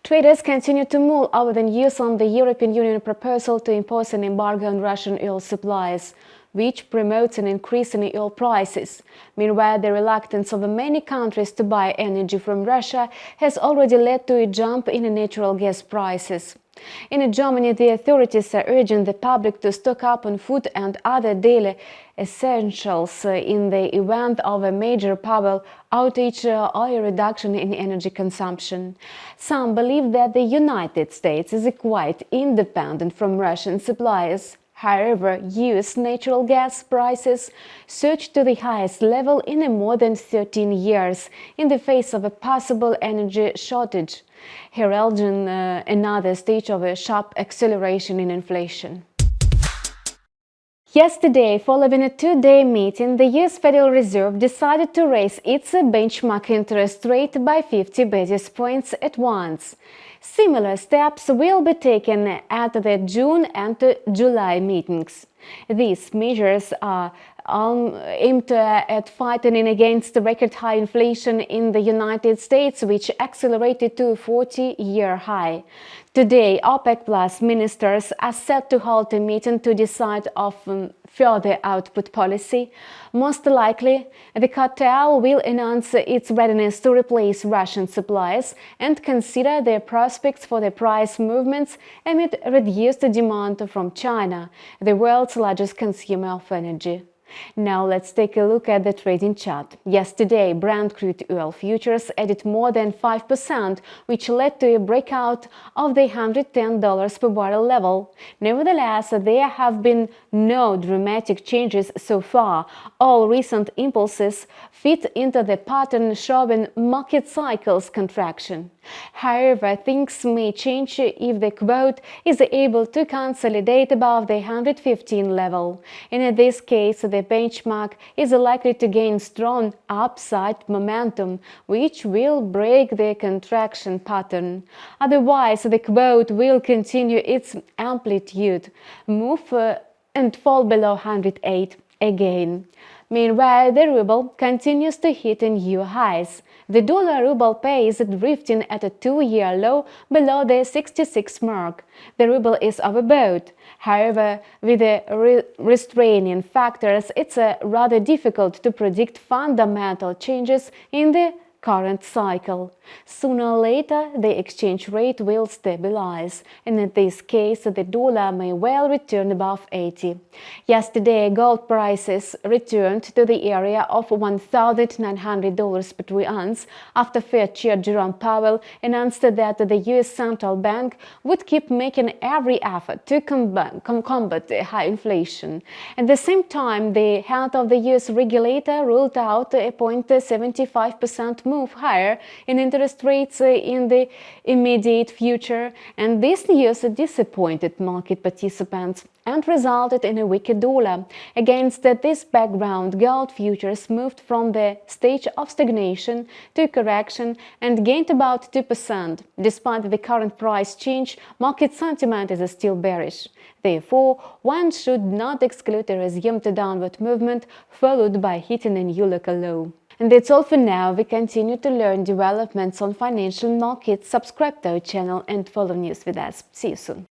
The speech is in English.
Traders continue to mull over the news on the European Union proposal to impose an embargo on Russian oil supplies, which promotes an increase in oil prices. Meanwhile, the reluctance of many countries to buy energy from Russia has already led to a jump in natural gas prices. In Germany, the authorities are urging the public to stock up on food and other daily essentials in the event of a major power outage or a reduction in energy consumption. Some believe that the United States is quite independent from Russian suppliers. However, US natural gas prices surged to the highest level in more than 13 years in the face of a possible energy shortage, heralding another stage of a sharp acceleration in inflation. Yesterday, following a two-day meeting, the US Federal Reserve decided to raise its benchmark interest rate by 50 basis points at once. Similar steps will be taken at the June and July meetings. These measures are aimed at fighting against the record-high inflation in the United States, which accelerated to a 40-year high. Today, OPEC Plus ministers are set to hold a meeting to decide on further output policy. Most likely, the cartel will announce its readiness to replace Russian supplies and consider their prospects for the price movements amid reduced demand from China, the world's largest consumer of energy. Now let's take a look at the trading chart. Yesterday, Brent crude oil futures added more than 5%, which led to a breakout of the $110 per barrel level. Nevertheless, there have been no dramatic changes so far. All recent impulses fit into the pattern showing market cycles contraction. However, things may change if the quote is able to consolidate above the 115 level. In this case, the benchmark is likely to gain strong upside momentum, which will break the contraction pattern. Otherwise, the quote will continue its amplitude, move and fall below 108 again. Meanwhile, the ruble continues to hit new highs. The dollar-ruble pair is drifting at a two-year low below the 66 mark. The ruble is overbought. However, with the restraining factors, it's rather difficult to predict fundamental changes in the current cycle. Sooner or later, the exchange rate will stabilize, and in this case, the dollar may well return above 80. Yesterday, gold prices returned to the area of $1,900 per troy ounce after Fed Chair Jerome Powell announced that the US Central Bank would keep making every effort to combat high inflation. At the same time, the head of the US regulator ruled out a 0.75% move higher in interest rates in the immediate future, and this news disappointed market participants and resulted in a weaker dollar. Against this background, gold futures moved from the stage of stagnation to correction and gained about 2%. Despite the current price change, market sentiment is still bearish. Therefore, one should not exclude a resumed downward movement followed by hitting a new local low. And that's all for now. We continue to learn developments on financial markets. Subscribe to our channel and follow news with us. See you soon.